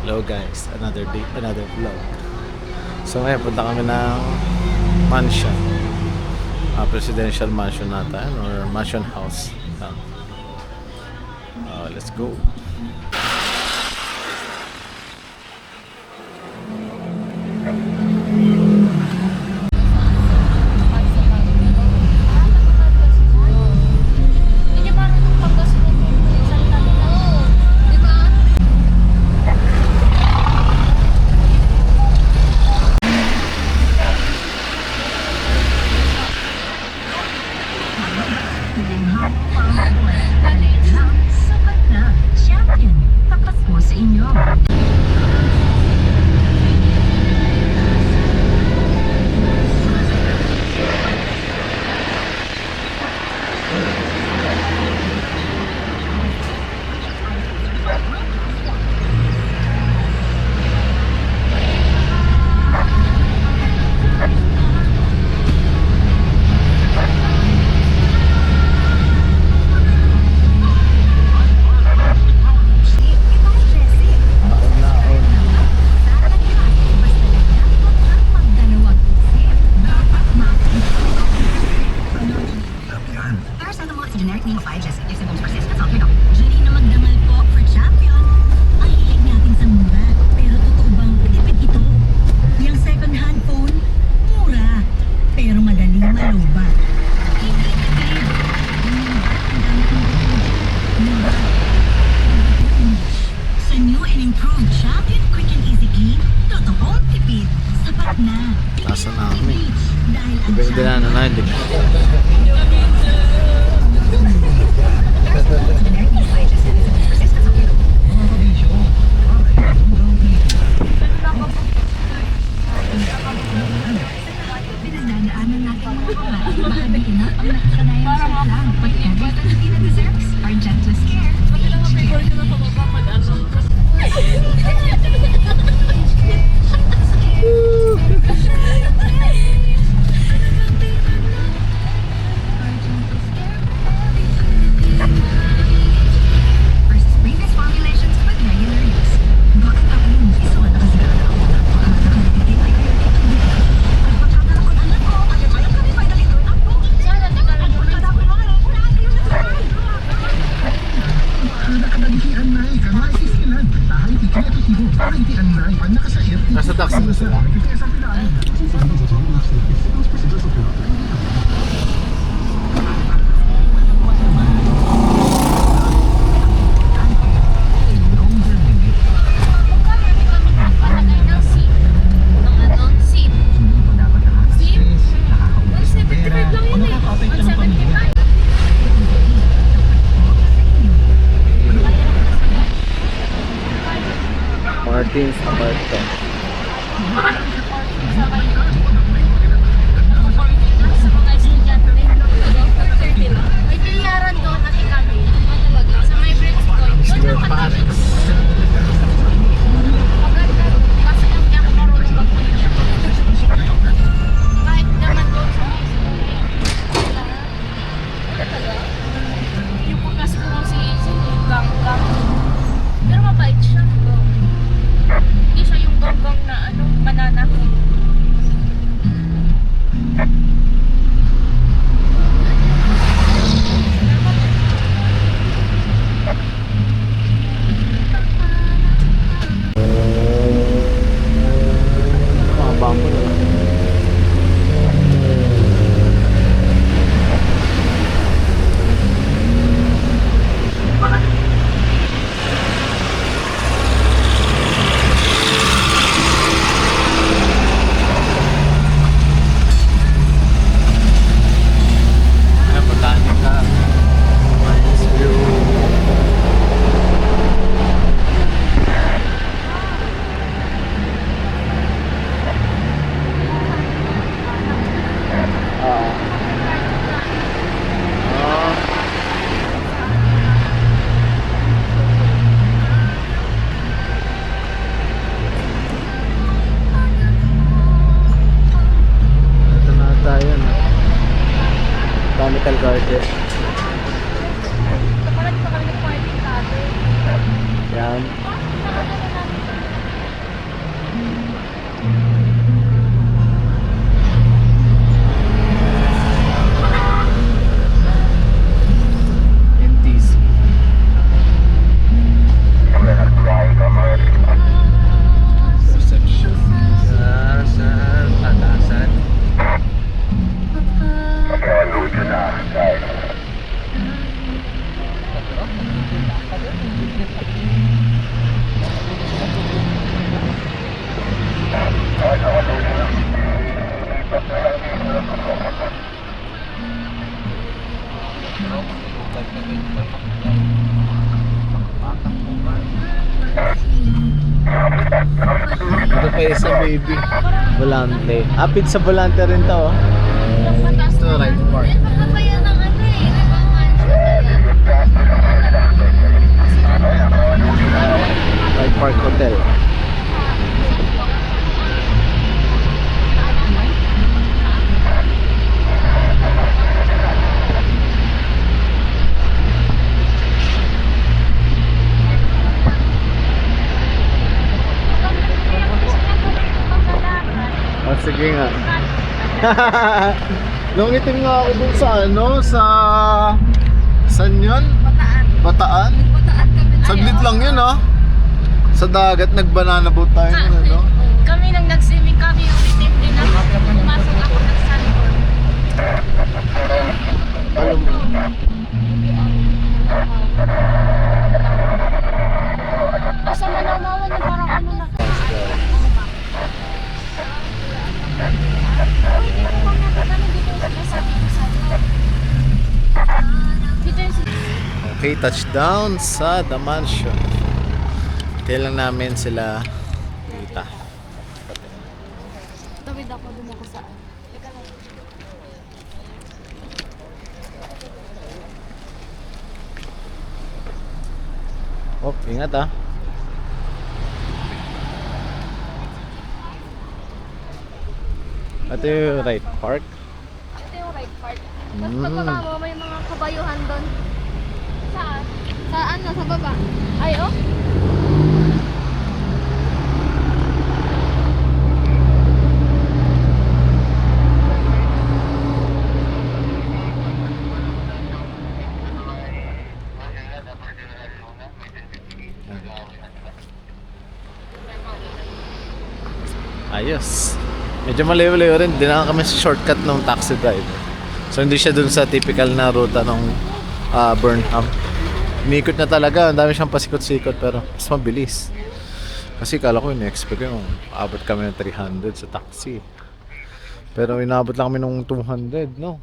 Hello guys, another day, another vlog. So ngayon punta kami ng mansion, presidential mansion nata or mansion house. Let's go. Nasa namin. Iba-iba na hindi. Nasa taxi na sila. Martin's apartment. May bilyaran doon at kami. Sa may Brits Point. Doon lang kami. Maganda. Kasi hindi ako marunong mag-pilya. Kahit naman doon sa may yung punas ko si Gang-Gang. Pero mabait siya. Hindi siya yung ganggang na mananakit. pa isa baby. Volante. Pizza volante rin to oh. Mataas Ito, right park. Ano ba yan ang ano eh? Di ba Right Park Hotel. Oh, sige nga. Nangitim nga ako dun sa ano, saan yun? Bataan. Bataan? Bataan kami. Saglit lang yun ah. Sa dagat, nag-banana boat tayo nun, ano? Kami nang nag-swimming kami, yung itim din ako. Pumasok ako ng sandboard. Alam mo. Asa mananawan na parang ano na. Okay, touchdown sa The Mansion. Kaya lang namin sila kita. Tawid ako, dun ako saan. Oh, ingat ah. Ito yung right park. Ito yung right part. Tapos Mm. pagbaba mo, may mga kabayuhan doon. Saan? Saan? Nasa baba. Ay, oh. Ayos. Medyo malayo-layo rin. Dinaan kami sa shortcut ng taxi drive. So hindi siya dun sa typical na ruta ng Burnham. Inikot na talaga. Ang dami siyang pasikot-sikot pero mas mabilis. Kasi kala ko in-expect yung abot kami ng 300 sa taxi. Pero inabot lang kami ng 200, no?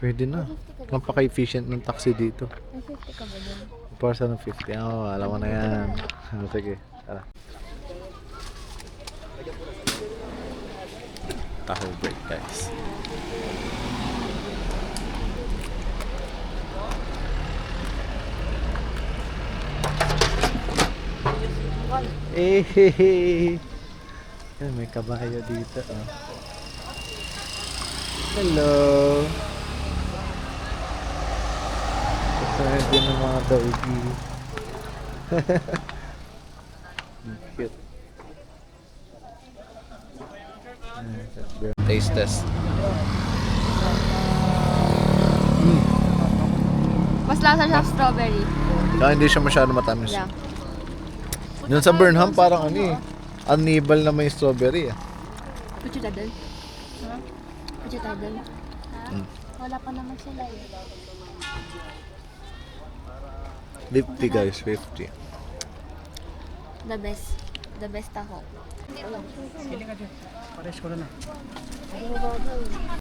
Pwede na. Napaka-efficient ng taxi dito. May 50 ka ba doon? Para sa ng 50. Alam mo na yan. Sige, tara. Tahoe break, guys. Eh, may kabayo dito. Oh. Hello. Kasama din ng mga doggy. Cute. Taste test. Mas lasa siya strawberry. Kaya hindi siya masyado matamis. Yeah. Yun sa Burnham parang ano eh. Uneven na may strawberry eh. Put you dadal? Ha? Put you dadal? Mm. Wala pa naman sila eh. 50 guys, 50. The best. The best ako.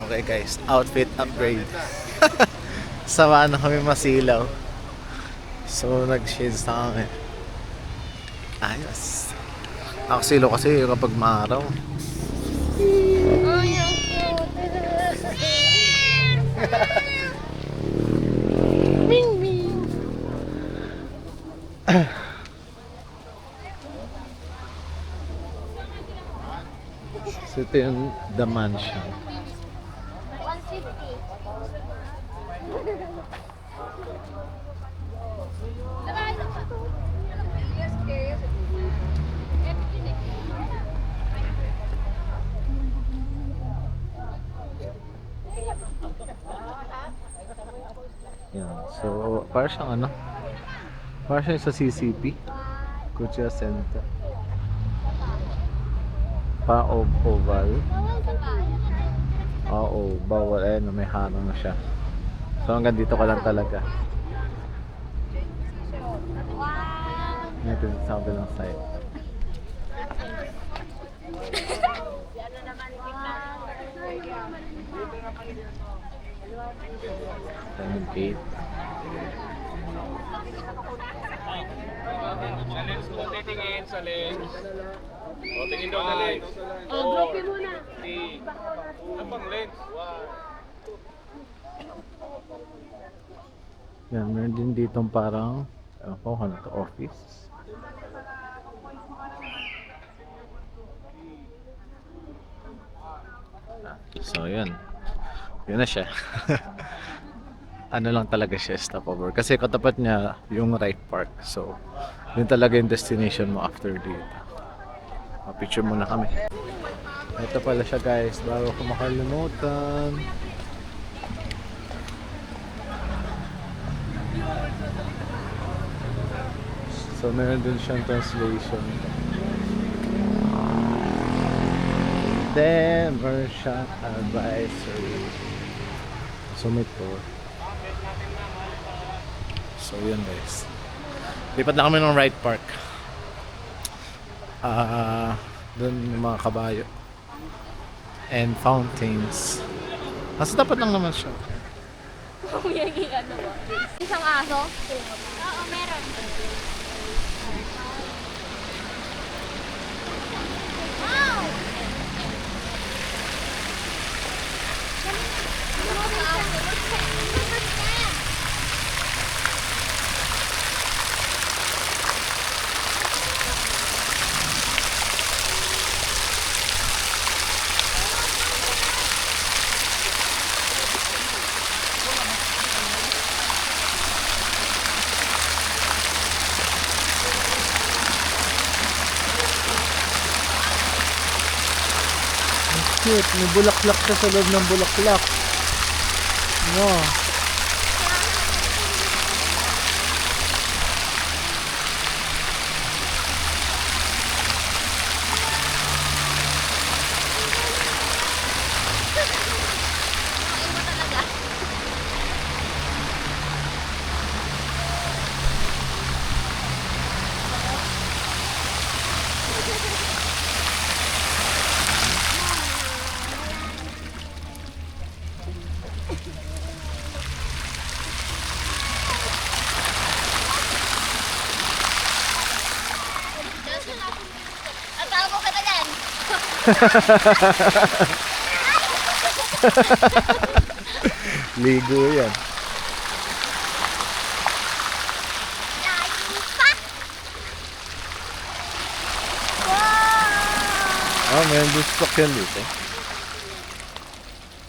Okay guys, outfit upgrade. Sama na kami masilaw. So nag-shades na kami. Ayos. Ako silo kasi kapag maaraw. Oh, yung cute. Ming ming. So ito yung The Mansion. 150. Yan. So, para siyang ano? Para siyang sa CCP. Kucha Center. Pa-oval. Oo, bawal. Ayun, may hanong na siya. So, hanggang dito ka lang talaga. Ito sa kabilang side. Ito yung gate. Sa lens po, titingin sa lens. O, tingin daw sa lens. Gropin muna. Ano pang lens? Yan, meron din ditong parang, ewan ko, ano to, office. So, yan. Yun na siya. Ano lang talaga siya, stopover. Kasi katapat niya yung right park. So, yun talaga yung destination mo after dito. Picture muna kami. Ito pala siya guys, bago ko makalimutan. So, meron dun siyang translation. The Merchant Advisory. So, may tour. So, yun guys. Lipat na kami ng right park. Doon yung mga kabayo. And fountains. Kasi dapat lang naman siya. Ano ba? Isang aso? Oo, meron. Wow! Cute, may bulaklak siya sa loob ng bulaklak. No. Atawa ko kita dyan. Ligo yan. Oh, may stock yan dito.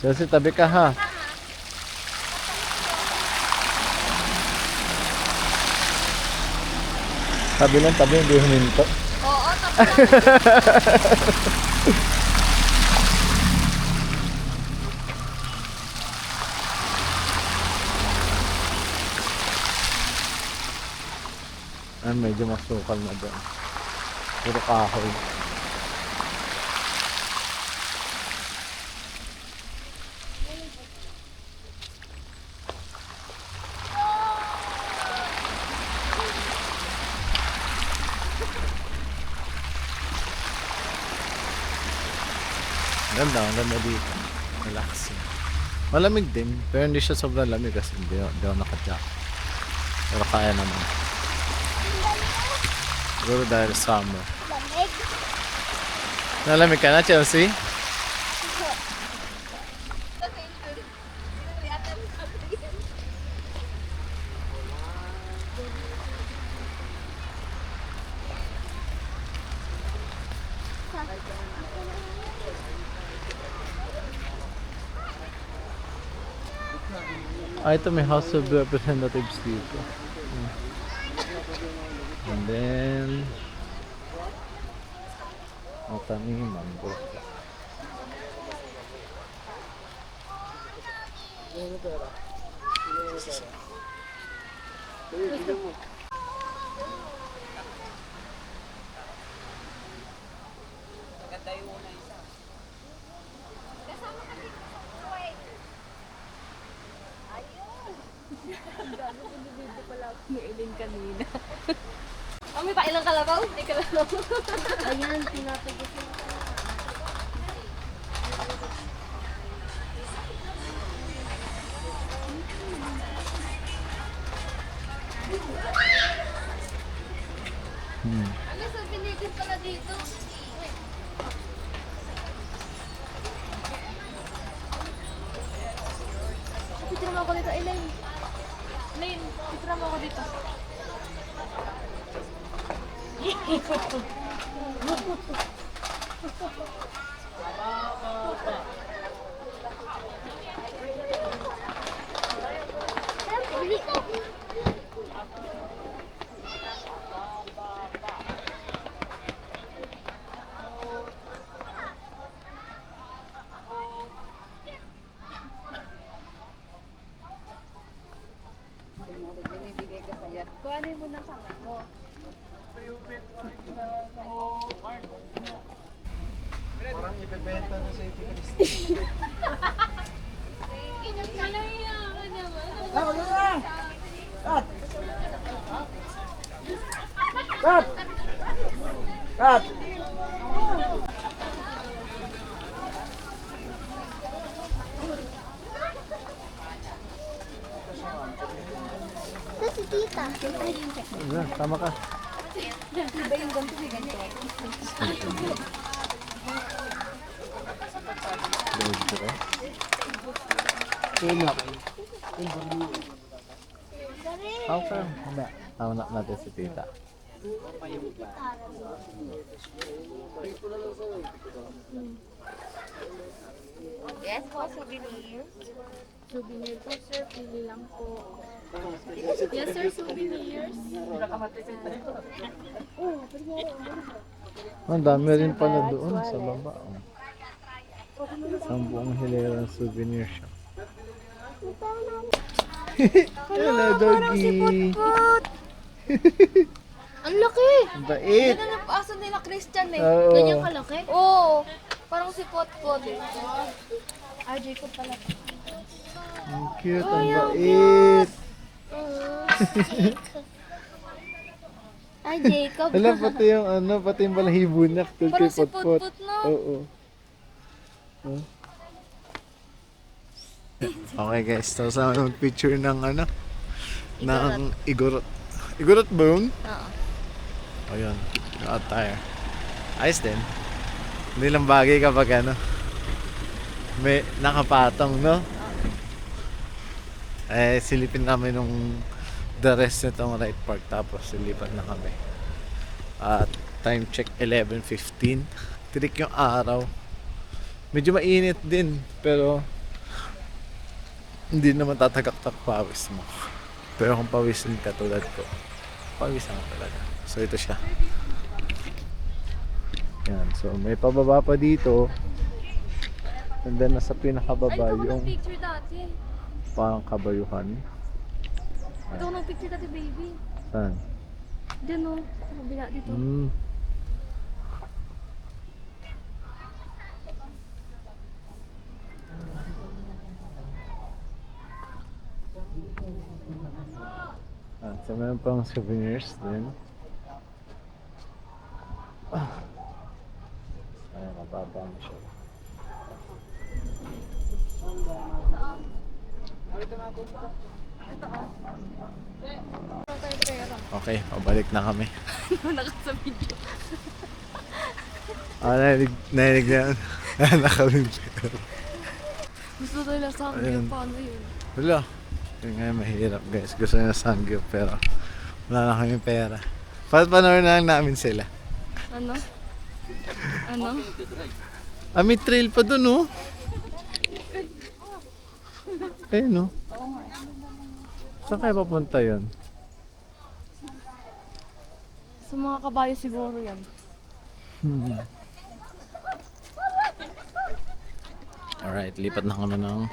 Kasi tabi ka ha. Tabi lang, tabi, hindi huminto. Oo, tapos. Medyo masukal na doon. Puro kahoy. Ang ganda dito. Relaxing. Malamig din, pero hindi siya sobrang lamig kasi hindi ako naka-jacket. Pero kaya naman. Siguro dahil summer. Lamig. Nalamig ka na, Chelsea? Ito may House of Representatives dito. And then taniman bro. Kanina. May pa ilang kalabaw? May kalabaw. Ayan, tinatagos mo. Ano sa binigit pala dito? Picture mo ako dito, Elaine. Elaine, picture mo ako dito. Kuhanin mo na sa mo. Parang ibebenta na sa ito. Kinagkalaya ka naman. Cut! Ito si tita. Ayan, tama ka. Iba yung ganito si ganito. Okay. Tama natin si tita. Yes po, souvenir. Souvenir po, sir. Pili lang po. Yes, sir, souvenirs. Ang dami rin pala doon sa baba. Oh. Isang buong hilera ng souvenir shop. Hello, doggy. Ang laki! Ang bait. Ganun ang aso nila Christian eh. Oo. Ganyan kalaki? Oo. Parang si Potpot. Ah, Jacob pala. Ang cute, ang bait. Ay, Jacob. Alam, pati yung ano, pati yung balahibo niya. Doon kay Parang si Potpot. Potpot, no? Oo. Huh? Okay guys, tapos na mag-picture ng ano, ng igorot. Igorot ba yun? Oo. O yun, yung attire. Ayos din. Hindi lang bagay kapag ano, may nakapatong, no? Eh, silipin namin nung the rest nitong right park, tapos silipan na kami. At time check 11:15. Tirik yung araw. Medyo mainit din, pero hindi naman tatagaktak pawis mo. Pero kung pawisin ka tulad ko, pawisan ka talaga. So ito siya. Yan, so may pababa pa dito. And then nasa pinakababa Ay, ito ko yung picture dati. parang kabayuhan. Ito ko picture dati, baby. Saan? Diyan o. Sa kabila dito. So meron pang souvenirs din. Ay, mababa mo siya. Okay, pabalik na kami. Nakasa video. Narinig na yan. Nakaming pera. Gusto nila sa akin Ayun. yung paano yun. Wala. Yun nga yung mahirap guys. Gusto nila sanggip pero wala na kami pera. Panoorin na lang namin sila. Ano? Ano? May trail pa dun oh. Eh no. Saan kayo papunta yun? Sa mga kabayo siguro yan. Alright, lipat na kami ng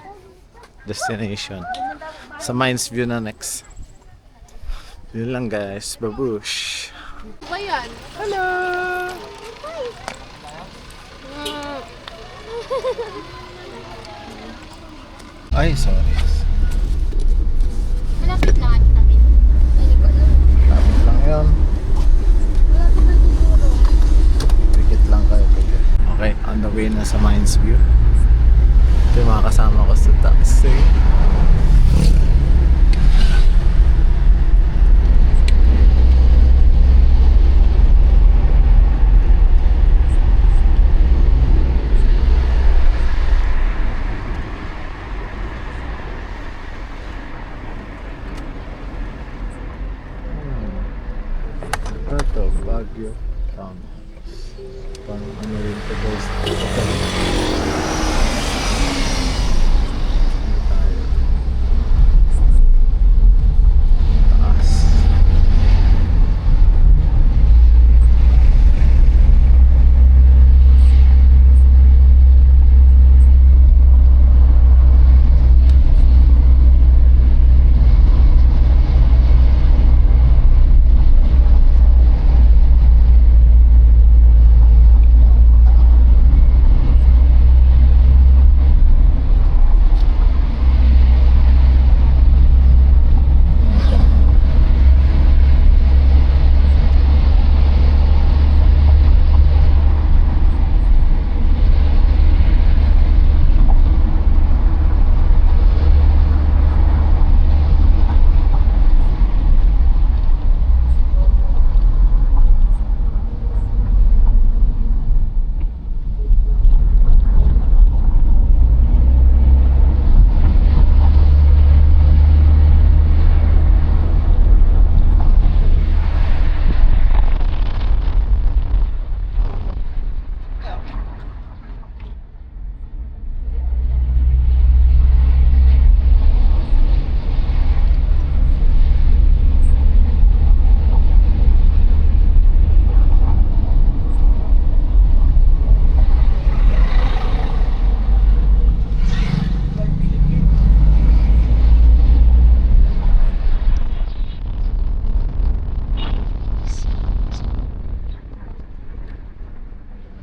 destination. Sa Mines View na next. Yun lang guys. Babush! Ba yan? Hello! Ay, sorry. Malapit lang at tabi. Hindi ko alam. Lapit lang yun. Malapit lang siguro. Pikit lang kayo. Pikit. Okay, on the way na sa Mines View. Ito yung mga kasama ko sa taxi. pang ano rin to guys. Okay. Taas.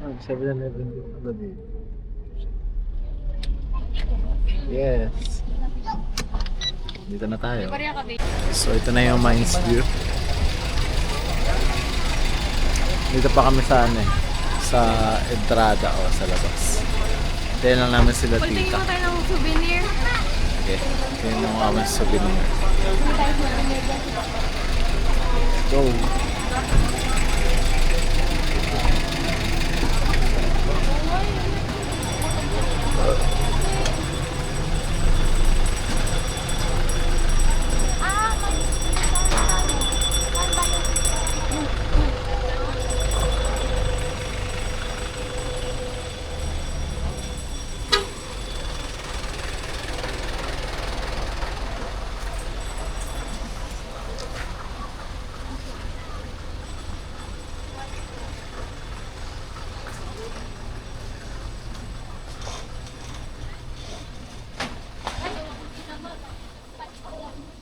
Ah, 7-Eleven din pala dito. Yes. Dito na tayo. So ito na yung Mines View. Dito pa kami sa ano eh, sa entrada o sa labas. Hintayin lang namin sila Pagtingin tita. mo tayo ng souvenir. Okay. Tingnan mo kami sa souvenir. Go.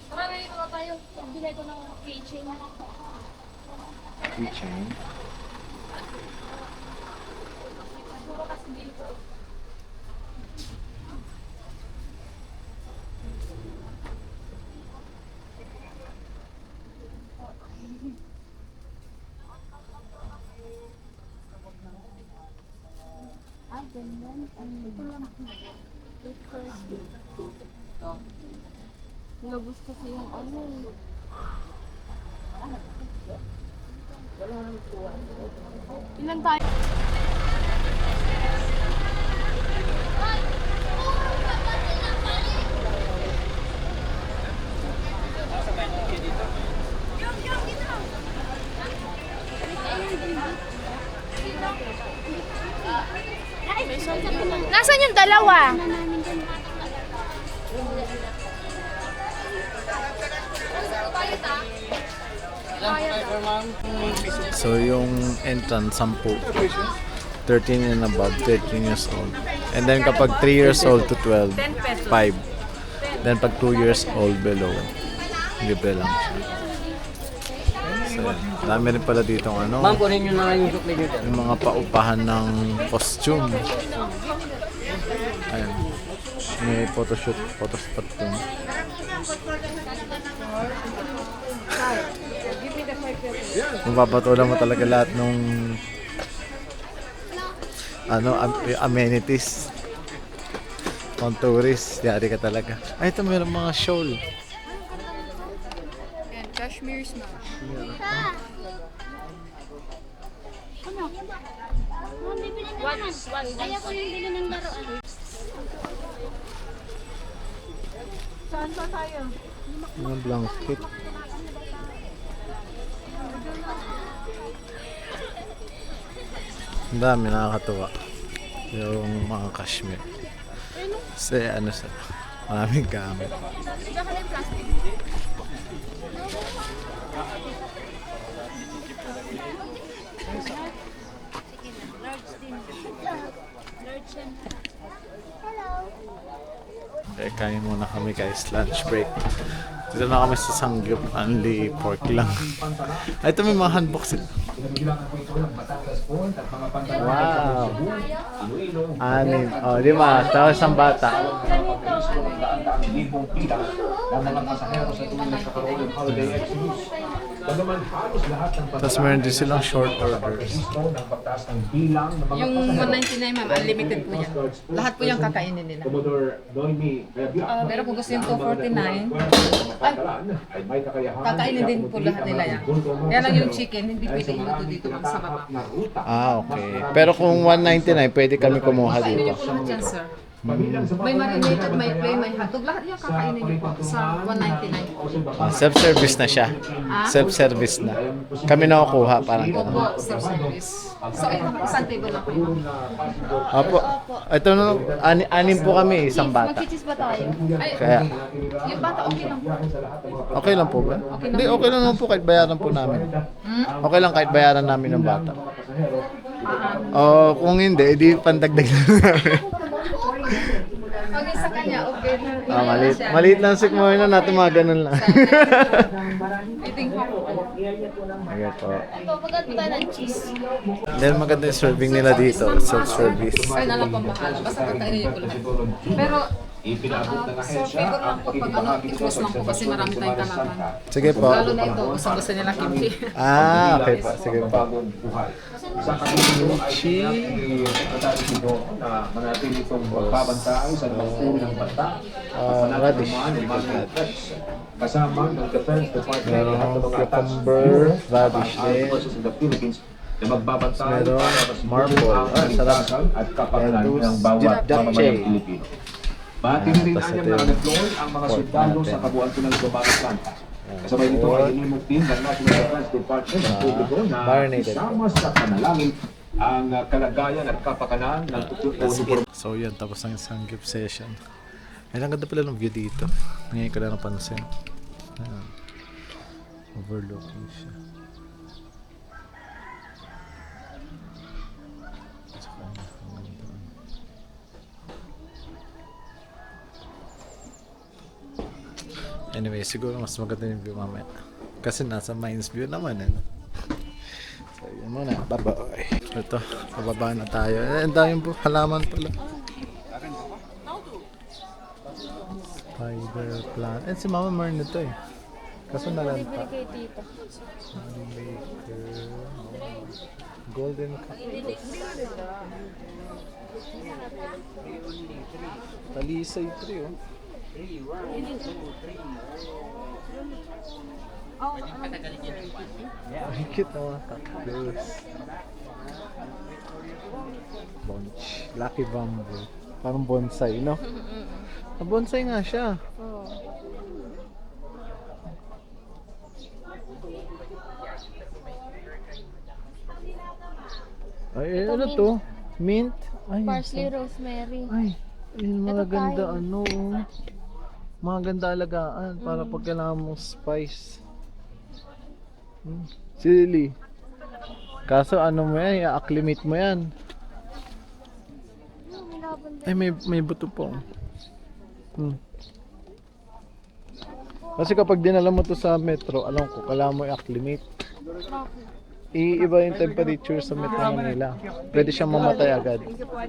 Tara, dito na tayo. Bili ko ng keychain. Keychain. Ah, ganyan. Ito lang. Nagabos kasi yung ano. Ilan tayo? Nasaan yung dalawa? So yung entrance, 10. 13 and above, 13 years old. And then kapag 3 years old to 12, 5. Then pag 2 years old below, libre lang siya. So yan. Dami rin pala dito ano, Ma'am, kunin nyo na lang yung sukli nyo dyan. yung mga paupahan ng costume. Ayan. May photoshoot, photospot dun. Mapapatulan mo talaga lahat ng ano, amenities. Pang tourist, yari ka talaga. Ay, ito mayroong mga shawl. And Kashmir smash. Kaya ko yung bili ng laruan. Saan pa tayo? Mga blanket. Ang dami, nakakatuwa. Yung mga cashmere. Kasi ano sa maraming gamit. Diyan ka na yung plastic. Okay, kain muna kami guys, lunch break. Dito na kami sa Sangyup, only pork lang. Ay, ito may mga handbox sila. Wow! Anin. Oh, di ba? Tapos ang bata. Tapos meron din silang short orders. Yung 199 ma'am, unlimited po yan. Lahat po yung kakainin nila. Pero kung gusto yung 249, kakainin din po lahat nila yan. Kaya lang yung chicken, hindi pwede iluto dito ma'am sa baba. Ah, okay. Pero kung 199, pwede kami kumuha Kakainin niyo dito. po lahat yan, sir. May marinated, may plain, may hotdog. Lahat yung kakainin niyo po sa 199. Ah, self-service na siya. Self-service na. Kami na kukuha, parang gano'n. Opo, self-service. So, isang table na po yun. Apo. Ito na, anim po kami, isang bata. Magchichis ba tayo? Ay, Kaya, yung bata okay lang po. okay lang po ba? Hindi, okay lang naman po kahit bayaran po namin. Okay lang kahit bayaran namin ng bata. O kung hindi, edi pandagdag na namin. Pag sa kanya, okay na. Ah, maliit. Maliit lang si Moina natin mga ganun lang. Eating hawk po. Okay po. Ito, maganda tayo ng cheese. Then maganda yung serving nila dito, self-service. Ay, nalang pambahala. Basta kakainin niyo po lahat. Pero, sir, favor lang po pag ano, i-close lang po kasi marami tayong kalaman. Sige po. Lalo na ito, gusto nila kimchi. Ah, okay po. Sige po. Sa kanila ay dito na manatili itong magbabantay sa lamang ng banta. Radish. Kasama ng Defense Department Merong at ng mga cucumber, radish din. in the Philippines na magbabantay Merong para mas marble. ang Sarap. kaligtasan at kapakanan And ng bawat japchae. mamamayang Pilipino. Bati na rin Tapos anyang ito yung naka-deploy ang mga pork sundalo natin. sa kabuuan ng Gumalang Planta. Kasabay nito ay inimog din ng National Defense Department ng publiko na marinated. isama sa panalangin ang kalagayan at kapakanan ng tutulong. So yan, tapos ang isang gift session. Ay, ang ganda pala ng view dito. Ngayon ko lang napansin. Ayan. Overlooking siya. Tsaka, ang ganda. Anyway, siguro mas maganda yung view mamaya. Kasi nasa Mines View naman eh. So yun muna, bye-bye. Ito, pababa na tayo. Eh, ang daming po, halaman pala. Spider plant. Eh, si Mama Mern nito eh. Kaso nalanta. Bili kay tita. Maker. Golden cup. Talisay tree oh. Ang cute na mga cactus. Bunch. Lucky bamboo. Parang bonsai, no? Bonsai nga siya. Oo. Ay, ano to? Mint? Ay, Parsley, rosemary. ay, yun, mga Ito ganda tayo. ano. Mga ganda alagaan para pag kailangan mong spice. Chili. Kaso ano mo yan, i-acclimate mo yan. May lavender. Ay, may buto po. Kasi kapag dinala mo to sa metro, alam ko, kailangan mo i-acclimate. Bakit? Iiba yung temperature sa Metro Manila. Pwede siyang mamatay agad.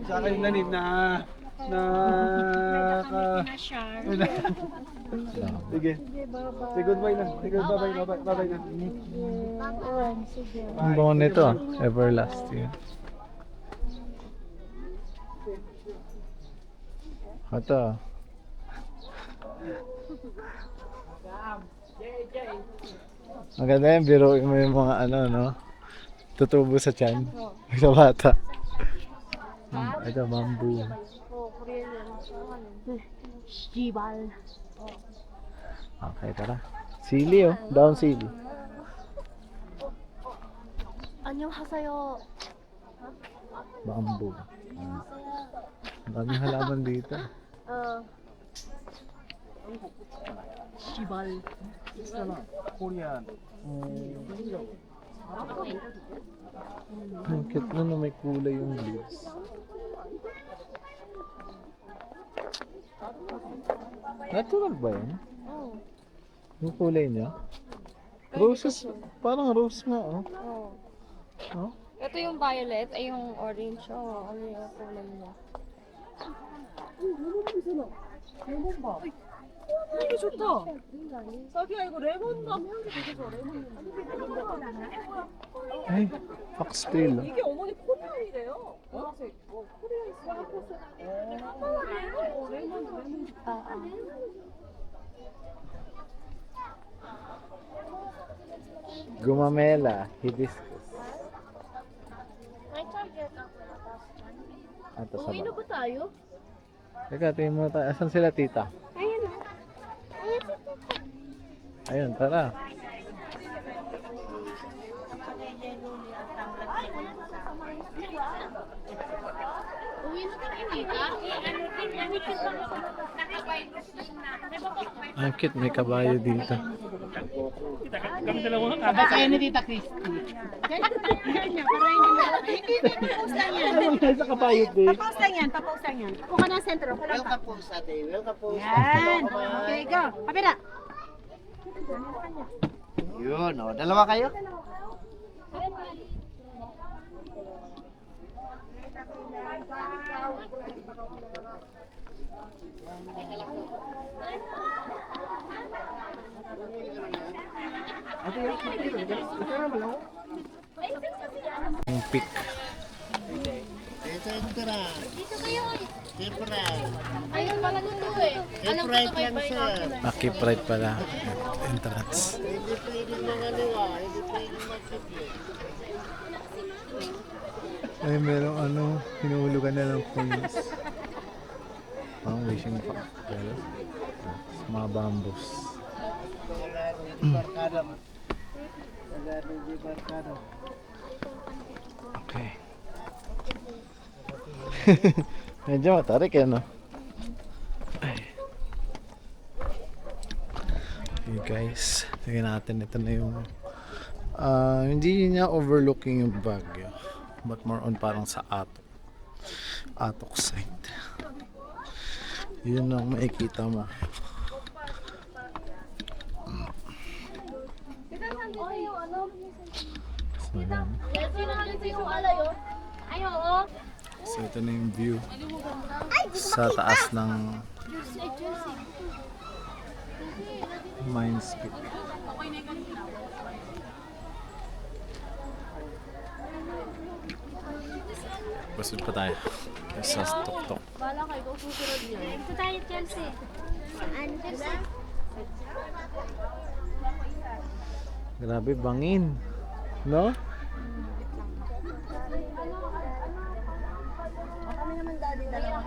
Sa akin nanin na Sige. Say goodbye na. Say goodbye. Bye-bye na. Sige. Ang bango nito, everlasting. Ito. Maganda yan, biruin mo yung mga ano, no? Tutubo sa tiyan. Sa bata. Ito, bamboo. Oh, Korean yan. Jibal. Okay, tara. Sili, oh. Down sili. 안녕하세요. Bamboo. Ang daming halaman dito. Ang cute na may kulay yung leaves. Natural ba yan? Yung kulay niya? Roses, parang rose nga oh. Oh? Ito yung violet, ay yung orange. Oh, ano yung kulay niya. 이게 좋다. 자기야 이거 레몬 나무 향기 되게 좋아. 레몬 향기. Ay, foxtail. 이게 어머니 코리안이래요. 보라색. 코리안 있어. 레몬. Gumamela, hibiscus. Ito sa Uwi na ba tayo? Teka, tingin mo tayo. Asan sila tita? Ayun na. Ayun si Tita. Ayun, tara. Uwi na tayo, Tita. Ang cute, may kabayo dito. Kami dalawa nga. Kaya ni Tita Christy. Sa kabayo din. Papaus lang yan. Ako ka ng sentro. Welcome po sa day. Welcome po. Yan. Okay, go. Kapira. Yun, oh. Dalawa kayo? Yung pick. Ito yung tira. Dito kayo. Temporal. Ayun pala nito eh. Alam ko Temporal ito may lang, sir. pineapple. Keep right pala. Entrance. Hindi pwedeng mangaliwa. Hindi pwedeng magpipli. Ay, merong ano, hinuhulugan na ng coins. Ang wishing pa. Pero, mga bambus. Barkada. Wala rin di barkada. Okay. Medyo matarik yan, no? Ay. Okay guys, tingnan natin. Ito na yung hindi niya overlooking yung Baguio, but more on parang sa Atok side. Yun ang makikita mo. So, yan. Dito yung alayo. Ay, oo. So ito na yung view sa taas ng Mines Peak. Basod pa tayo sa tok-tok. Bala kayo kung susunod niyo. Dito tayo, Chelsea. Saan, Chelsea? Grabe, bangin. No? Kami naman daddy dalawa.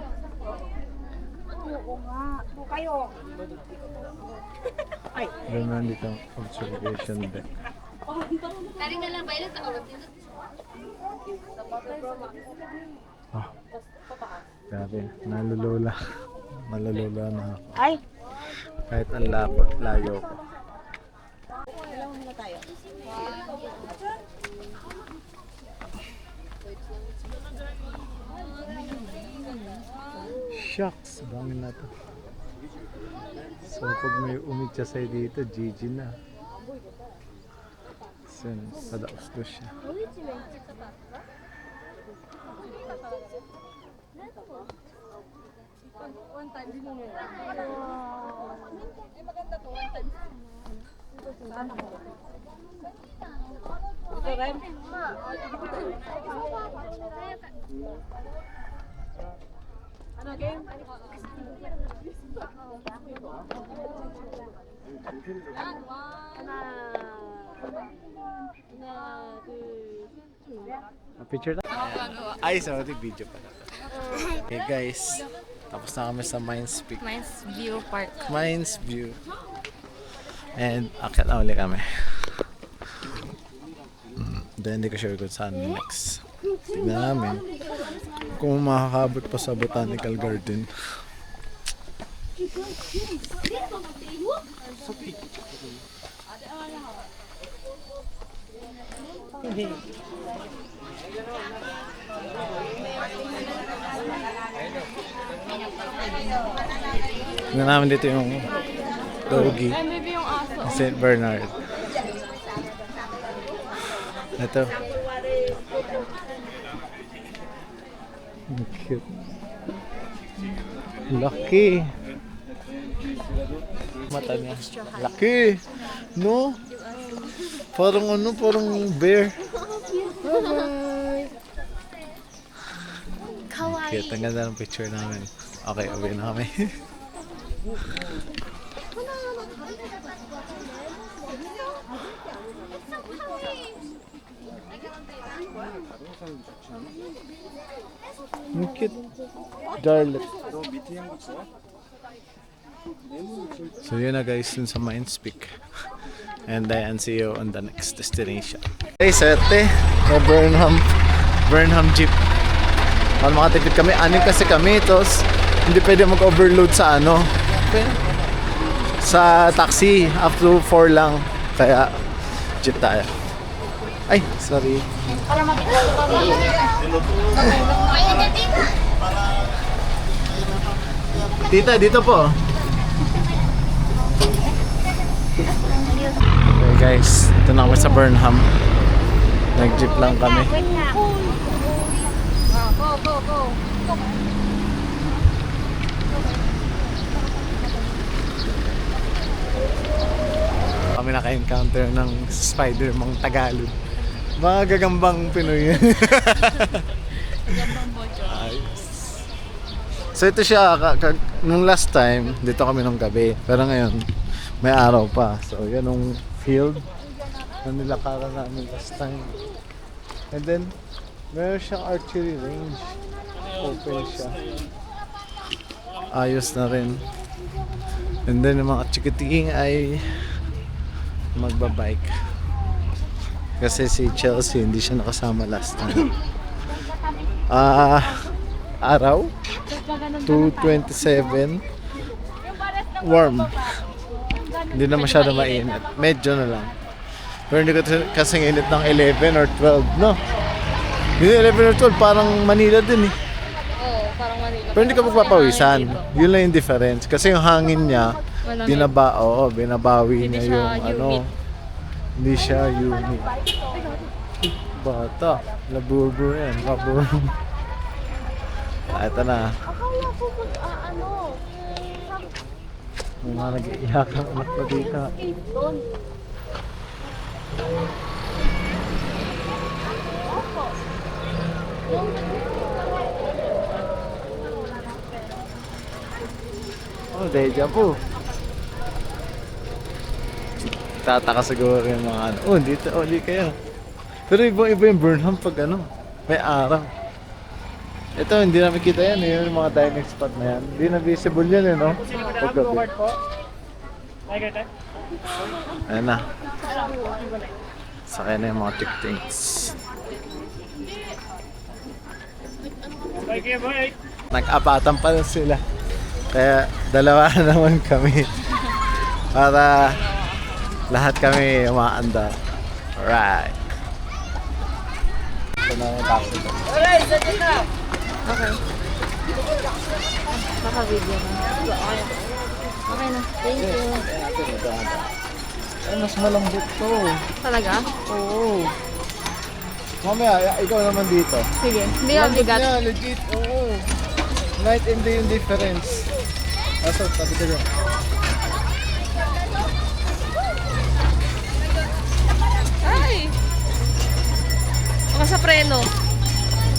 Oo nga. Oo kayo. Ganun dito ang observation deck. Tari na lang, Violet. Ako, Ah, grabe, nalulula. Nalulula na ako. Ay. Kahit ang layo ko. Shucks, bangin na to. So pag may umitsa sa'yo dito, GG na. So, padaos to siya. one time din mo. Ay, maganda to. One time. Ito rin. Ano game? Picture na? Ay, sorry, video pala. Okay guys, tapos na kami sa Mines Peak. Mines View Park. Mines View. And akit na uli kami. Then hindi ko sure kung saan next. Tignan namin kung makakabot pa sa Botanical Garden. Tignan namin dito yung doggy. Maybe yung aso. St. Bernard. Ito. Ang cute. Laki. Mata niya. Laki. No? Parang ano, parang bear. Kawaii. Cute. Ang ganda ng picture namin. Okay, uwi na kami. Ang cute. Darlet. So yun na guys, dun sa Mines Peak. And then see you on the next destination. Hey, sete. May Burnham Jeep. Para makatipid kami, 6 kasi kami. Tapos hindi pwede mag-overload sa ano. Sa taxi. Up to 4 lang. Kaya jeep tayo. Ay, sorry. Tita, dito po. Okay guys, ito na kami sa Burnham. Nag-jeep lang kami. Kami naka-encounter ng Spider-Man Tagalog. Mga gagambang Pinoy. Ayos. So ito siya, nung last time, dito kami nung gabi. Pero ngayon, may araw pa. So yan yung field na nilakaran namin last time. And then, meron siyang archery range. Open siya. Ayos na rin. And then yung mga chikiting ay magbabike. Kasi si Chelsea hindi siya nakasama last time. Araw 2:27. Warm. Hindi na masyado mainit. Medyo na lang. Pero hindi ko kasing init ng 11 or 12, no? Hindi 11 or 12, parang Manila din eh. Oo, parang Manila. Pero hindi ka magpapawisan. Yun lang yung difference. Kasi yung hangin niya, binabawi niya yung ano. Hindi siya humid. Bata. Laburbo yan. Laburbo. Ito na. Akala ko ano, May mga nag-iiyak ang anak ko dito. doon. Oh, deja vu. Tataka siguro yung mga ano. Oh, dito uli kayo. Pero iba yung Burnham pag ano, may araw. Ito, hindi namin kita yan eh, yung mga dining spot na yan. Hindi na visible yan eh, no? Paggabi. Ayan na. Sakay na yung mga tiktings. Nag-apatan pa sila. Kaya dalawa naman kami. Para lahat kami umaanda. Alright. Ito na yung taxi ko. Okay. Naka-video na. Okay na. Thank you. Ay, mas malambot to. Talaga? Oo. Mamaya, ikaw naman dito. Sige. Hindi ka bigat. Niya, legit, oo. Night and day yung difference. Aso, tabi ka dyan. Ay! Ako sa preno.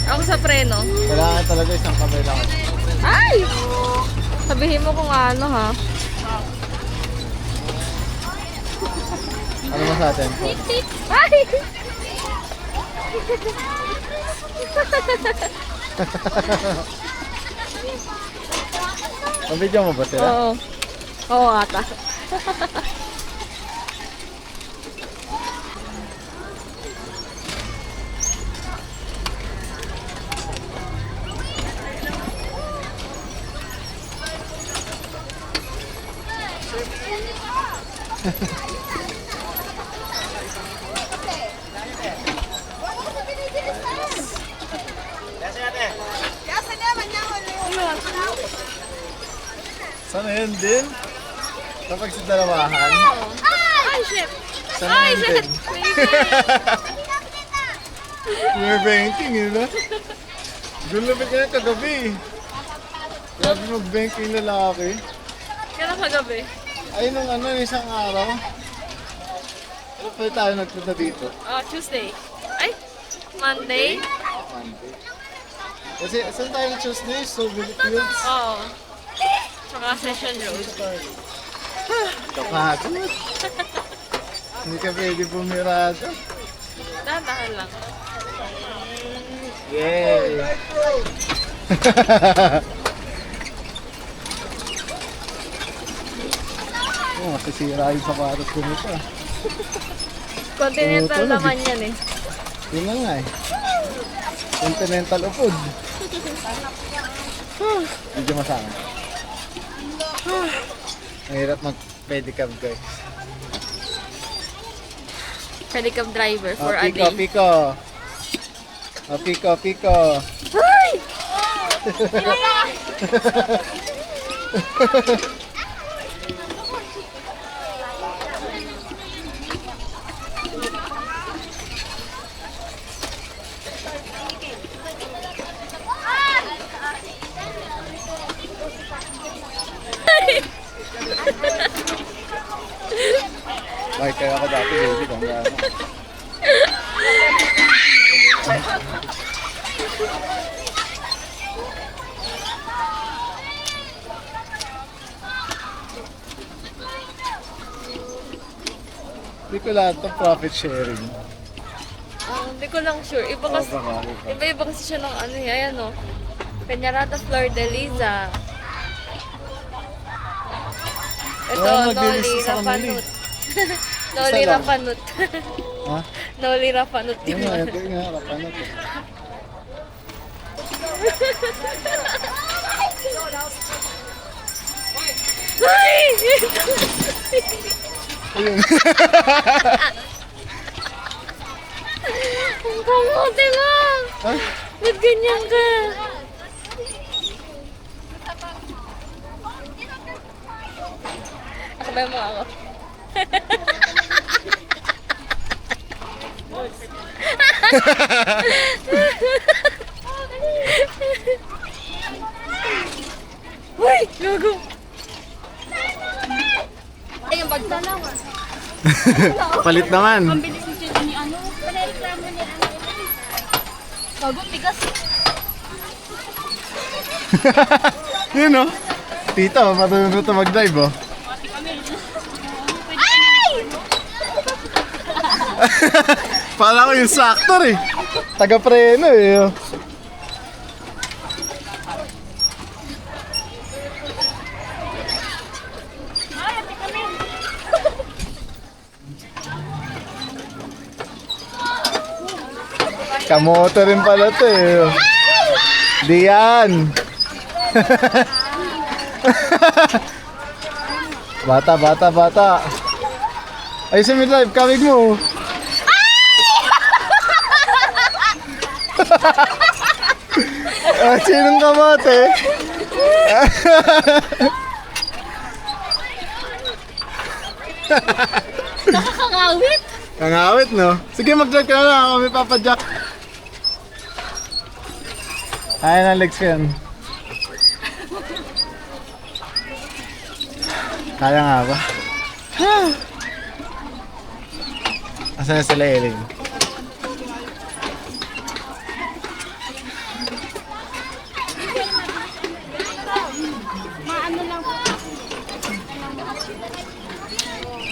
Ako sa preno. Kailangan talaga isang kamay lang. Ay! Sabihin mo kung ano ha. Ano mo sa atin? Ay! Mabidyo mo ba sila? Oo. Oo ata. Sana yun din? Kapag sa dalawahan? Ay, shit! Sana Ay, yun shit! din? May banking, yun na? Gulapit ka na kagabi. Grabe mag-banking lalaki. Kailan kagabi? Ay, nung ano, isang araw. Ano pa tayo nagpunta dito? Tuesday. Ay, Monday? Monday. Kasi saan tayo na Tuesday? So, Fields. Oo. Tsaka Session Road. Kapagod. Hindi ka pwede bumirada. Dahan lang. Yay! Oh, masisira yung sapatos ko nito. Continental Tumutunog naman yan eh. Yun na nga eh. Continental upod. Medyo masama. Ang hirap mag-pedicab guys. Pedicab driver for a Piko, day. piko. Piko, piko. Ay! Bakit kaya ako dati baby kung gaano. Hindi ko lahat ng profit sharing. Hindi ko lang sure. Iba kasi, iba kasi siya ng ano eh. Ayan o. Peñarata Flor de Liza. Ito, Wala, Noli maglilista sa kanila Rapanut. Noli lang. Rapanut. Ha? Noli Rapanut. Yun nga, ito nga, kapan ito. Ay! Ayun. Ang kamote lang! Ay, Ba't ganyan ka? Akabay mo ako. Uy! Gago! Ay, yung bag dalawa. palit naman. Bilis ni Chito ni ano? Panareklamo ni ano? Gago, tigas. Yun o. Tito, marunong ito mag-drive oh. Para ko yung saktor eh. Taga-preno eh. Oh. Kamoto rin pala ito eh. Diyan. Bata, bata, bata. Ay, sa midlife, kawig mo. Sinong kamote? Nakakangawit. Kangawit, no? Sige, mag-drive ka na lang. Ako may papadyak. Ayan ang legs ko yan. Kaya nga ba? Asan na sila, Eileen?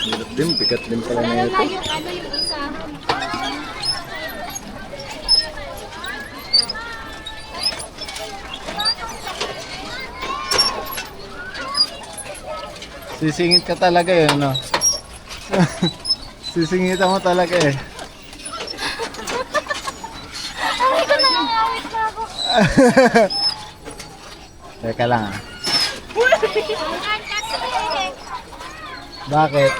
Hirap din, bigat din pala na ito. Yung ano yung isa. Sisingit ka talaga eh, no? Sisingitan mo talaga eh. Ay, ko nakangawit na ako. Teka lang ah. Bakit?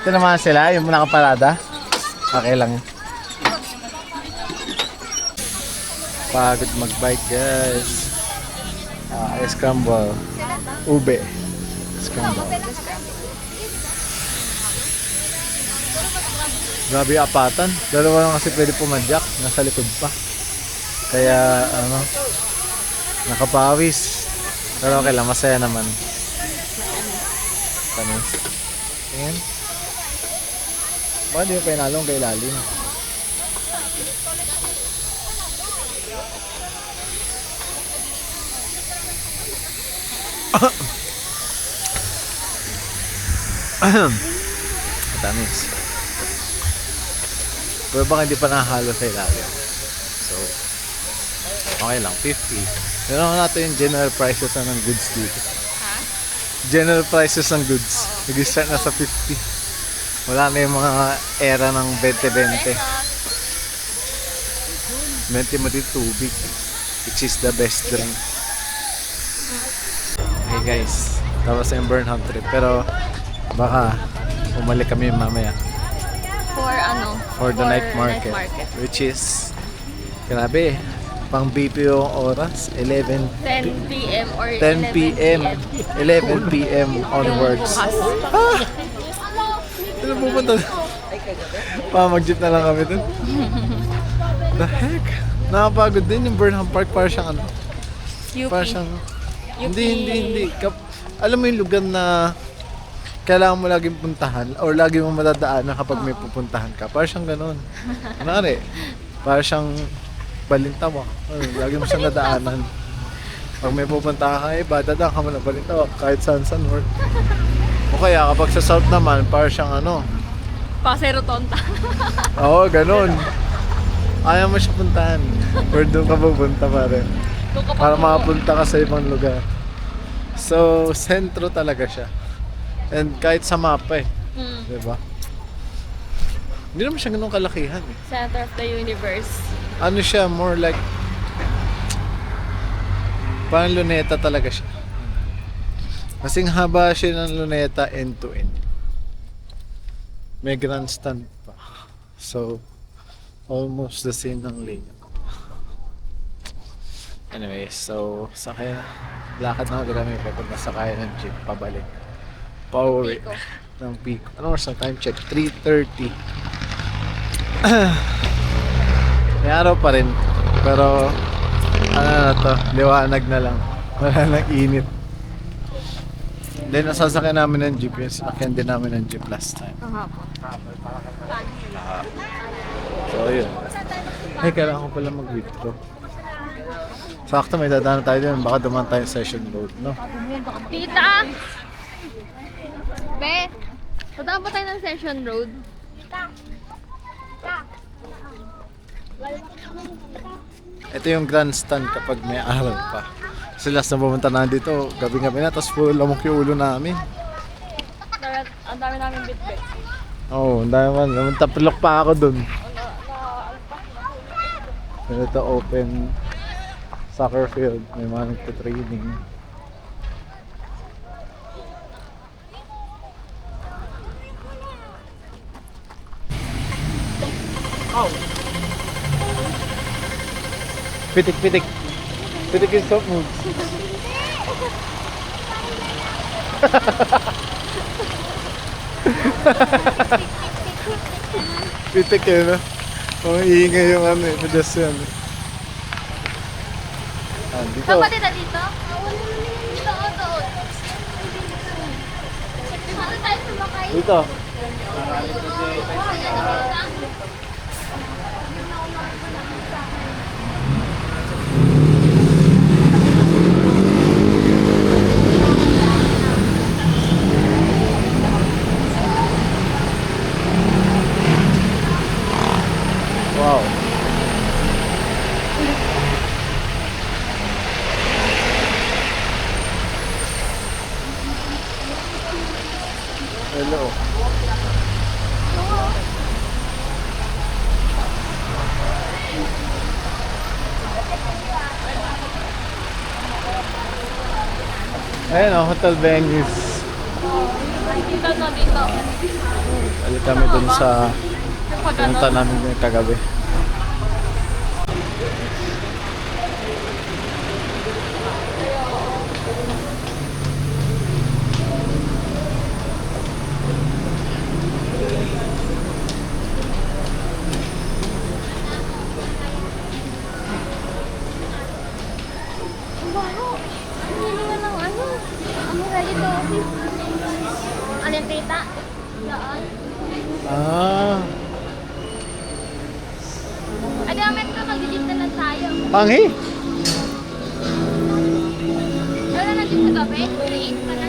Ito naman sila, yung nakaparada. Okay lang. Pagod mag-bike guys. Scramble. Ube. Scramble. Grabe yung apatan. Dalawa lang kasi pwede pumadyak. Nasa likod pa. Kaya ano, nakapawis. Pero okay lang, masaya naman. Tanis. Tingin. Baka di mo pinalong kay lalim. Tamis. Pero baka hindi pa nahalo sa ilalim. So, okay lang, 50. Pero natin yung general prices na ng goods dito. General prices ng goods. Nag-start na sa 50. Wala na yung mga era ng 20-20. 20 mo dito tubig. Which is the best drink. Hey guys, tapos na yung Burnham trip. Pero baka umalik kami mamaya. For ano? For the night market. Which is, grabe, pang BPO oras, 10 p.m. or 10 p.m. 11 p.m. onwards. Sino pupunta? Mag-jeep na lang kami dun. The heck? Nakapagod din yung Burnham Park. Para siyang ano? UP. Para siyang... Hindi. Alam mo yung lugar na kailangan mo laging puntahan or lagi mo madadaanan kapag may pupuntahan ka. Para siyang ganun. Kunwari, para siyang Balintawak. Lagi mo siyang nadaanan. Pag may pupuntahan ka iba, dadaan ka mo na Balintawak kahit saan work. O kaya kapag sa south naman, para siyang ano, Pasero Tonta. oo, ganun. Ayaw mo siya puntahan. Or doon ka pupunta pare. Para makapunta ka sa ibang lugar. So, sentro talaga siya. And kahit sa mapa eh. Diba? Hindi naman siya ganun kalakihan eh. Center of the universe. Ano siya, more like parang luneta talaga siya. Kasing haba siya ng luneta end to end. May grandstand pa. So, almost the same ng layout. Anyway, so sakay na. Lakad na kami kapag nasakay ng jeep pabalik. Pauwi ng Pico. Ano oras na time check? 3:30. May araw pa rin. Pero ano na to, liwanag na lang. Wala nang init. Then nasasakyan namin ng jeep. Yung sinakyan din namin ng jeep last time. So yun. Ay, kailangan ko pala mag-withdraw. Sakto may dadaan tayo din. Baka dumaan tayo sa Session Road, no? Tita! Be, punta ba tayo ng Session Road? Ito yung grandstand kapag may araw pa. Kasi last na pumunta na dito, gabi-gabi na, tapos puro lamok yung ulo namin. Ang dami namin bit-bit. Oo, ang dami man. Tapilok pa ako dun. Ito open soccer field. May mga nagtitraining. Oh! Pitik. Pitik yung soft moves. Pitik yun, no? Kung iingay yung ano eh, pedestrian. Dito. Saan ba dito? Dito? Doon. Saan tayo sumakay? Dito. Wow. Hello. Ayan o, Hotel Venice. Dito, no, dito. Balik kami dun sa punta namin yung kagabi. Wow! Hindi nga ng ano. Ano nga dito? Ano yung tita? Doon. Ah, Ay, damit ko, mag-digit na lang tayo. panghi! Wala na din sa gabi? 3-8 pa na.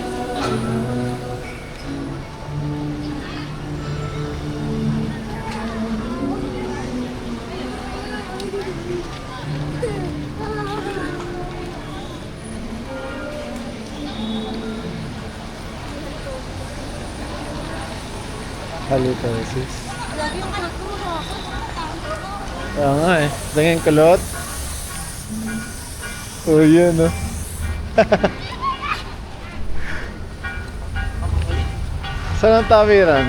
Halitosis. Lagi yung anak ko, Kaya nga eh. Tingin kulot. Oh, yun oh. Saan ang tawiran?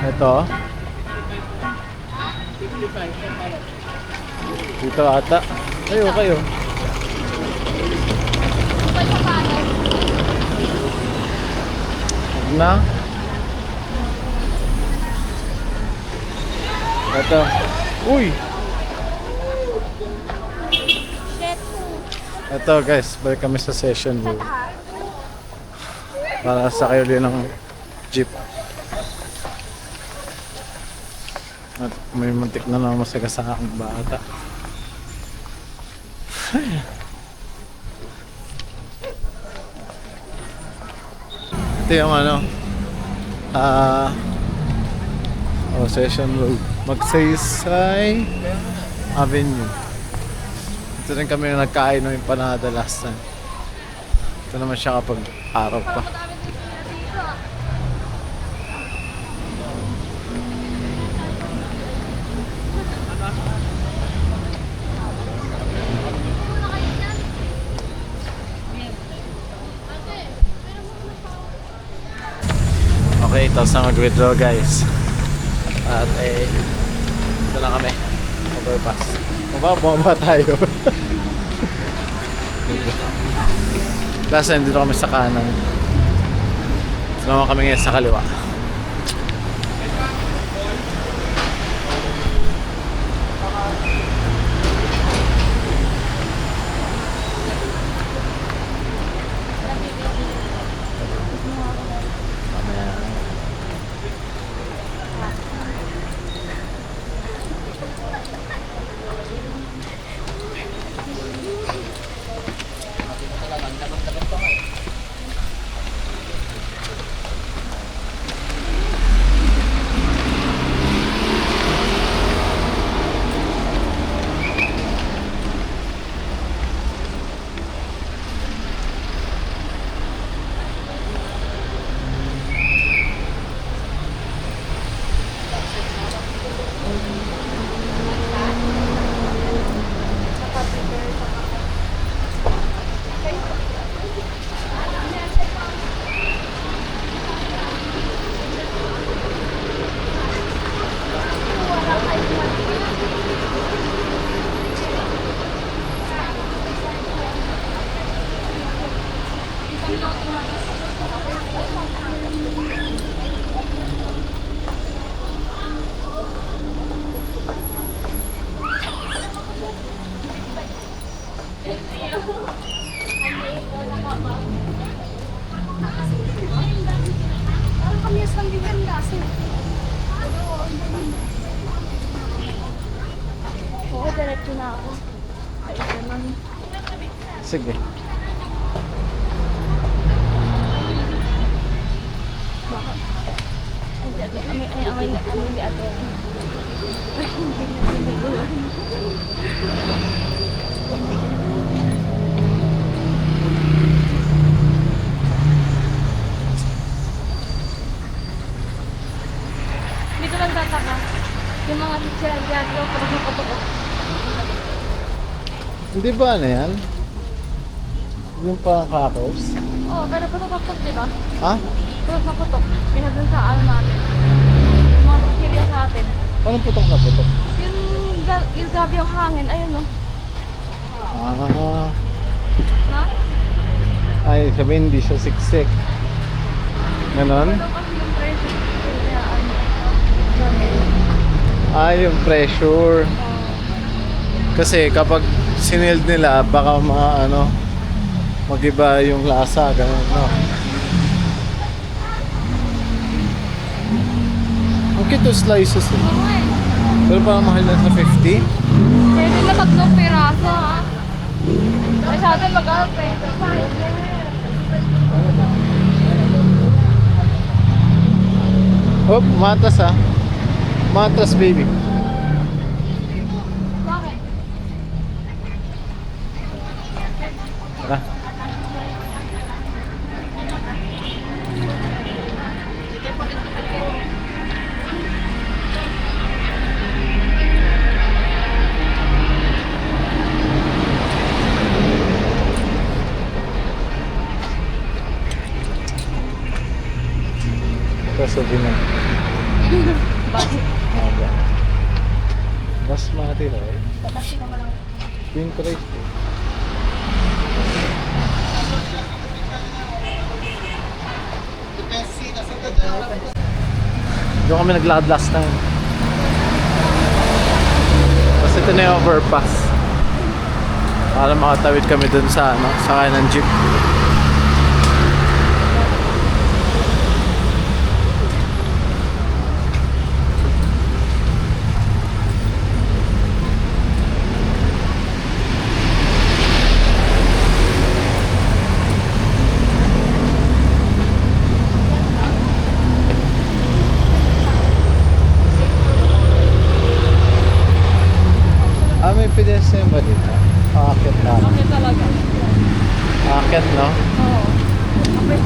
Ito. Dito ata. Kayo. Huwag na. Ito. Uy! shit. Ito guys, balik kami sa session view. Para sa kayo din ng jeep. At may muntik na naman masagasakang bata. Ito yung ano, Session Road, Magsaysay Avenue. Ito rin kami yung nagkain ng empanada last time. Ito naman siya kapag araw pa. Okay, tapos na mag-withdraw guys. At ito na kami. Overpass. Bumaba tayo. Kasi nandito kami sa kanan. Ito naman kami ngayon sa kaliwa. Oo, diretso na ako. Ay, naman. Sige. Hindi ba ano yan? Yung parang crackers? Oo, pero putok-putok, di ba? Ha? Putok na putok. Pinadun sa ano natin. Yung mga kikilya sa atin. Parang putok na putok. Yung grabe yung hangin, ayun no. Ah. Ha? Ay, sabihin hindi siya siksik. Ganon? Pero kasi yung pressure, kaya ano. Ah, yung pressure. Kasi kapag sinild nila, baka ano, mag-iba yung lasa, ganun, no? Ang cute yung slices eh. Oo eh. Pero parang mahal na sa 50. Pwede na 3 piraso ha. Ay sa atin mag-alap eh. Oh, matas ah. Matas baby. Bakit? Tara. Kasabi na. Aga. Basmati rice. Pink rice. Doon kami naglakad last time. Kasi ito na yung overpass. Para makatawid kami dun sa ano, sakay ng jeep. Ah, may pedestrian ba dito? Aakit na. Okay talaga. Aakit, no? Oo. Okay.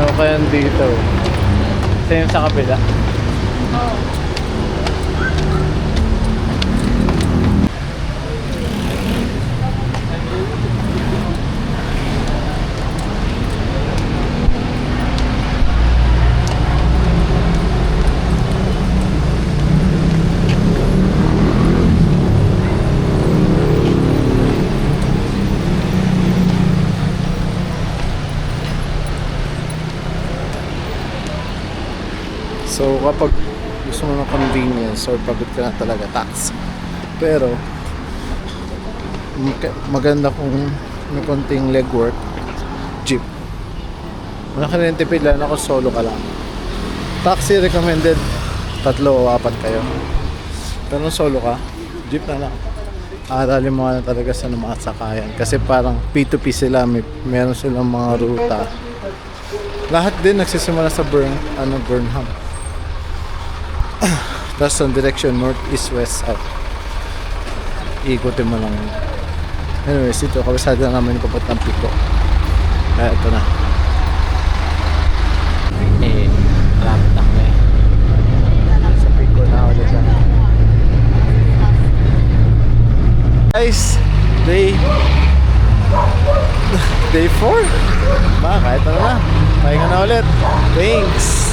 Ano kaya dito? Same sa kabila. Oo. So kapag gusto mo ng convenience or pagod ka na talaga, taxi. Pero maganda kung may konting legwork, jeep. Malaki rin tipid lang ako, solo ka lang. Taxi recommended 3 o 4 kayo. Pero kung solo ka, jeep na lang. Aralin mo na talaga sa mga sakayan. Kasi parang P2P sila, meron silang mga ruta. Lahat din nagsisimula sa Burnham. Tapos ang direction north, east, west, south. Ikutin mo lang. Anyways, ito kabisada na namin papuntang Pico. Kaya ito na. Malapit na kami. Sa Pico na ulit yan. Guys, day 4. Kahit ano na. Pahinga na ulit. Thanks.